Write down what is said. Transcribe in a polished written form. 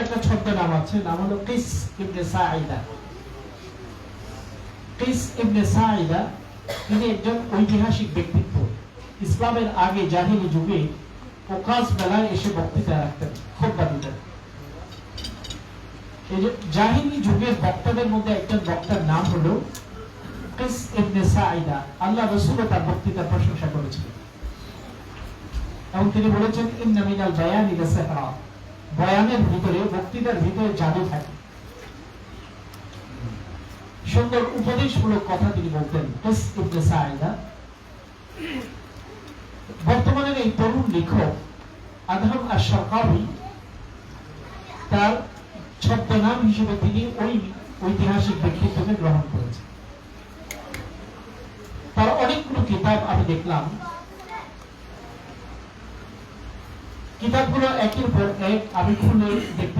একটা ছোট্ট নাম আছে, নাম হলো কিস ইবনে সাঈদা। কিস ইবনে সাঈদা তিনি একজন ঐতিহাসিক ব্যক্তিত্ব। ইসলামের আগে জাহিলি যুগে ওকাজ মেলায় এসে বক্তৃতা রাখতেন, খুতবা দিতেন। এই যে জাহিলি যুগের বক্তাদের মধ্যে একজন বক্তার নাম হলো কিস ইবনে সাঈদা। আল্লাহ রাসূল তার বক্তৃতার প্রশংসা করেছিলেন এবং তিনি বলেছেন, ইন্না মিনাল বায়ানি লাসিহরা, বয়ানের ভিতরে, বক্তৃতার ভিতরে জাদু থাকে। সুন্দর উপদেশমূলক কথা তিনি বলতেন কিস ইবনে সাঈদা। বর্তমানের এই তরুণ লেখক আদহাম আশ-শারকাওয়ি, তার ছদ্মনাম হিসেবে তিনি ওই ঐতিহাসিক ব্যক্তিত্বকে গ্রহণ করেছেন। তার অনেকগুলো কিতাব আমি দেখলাম, কিতাবগুলো একের পর এক আমি খুলে দেখতে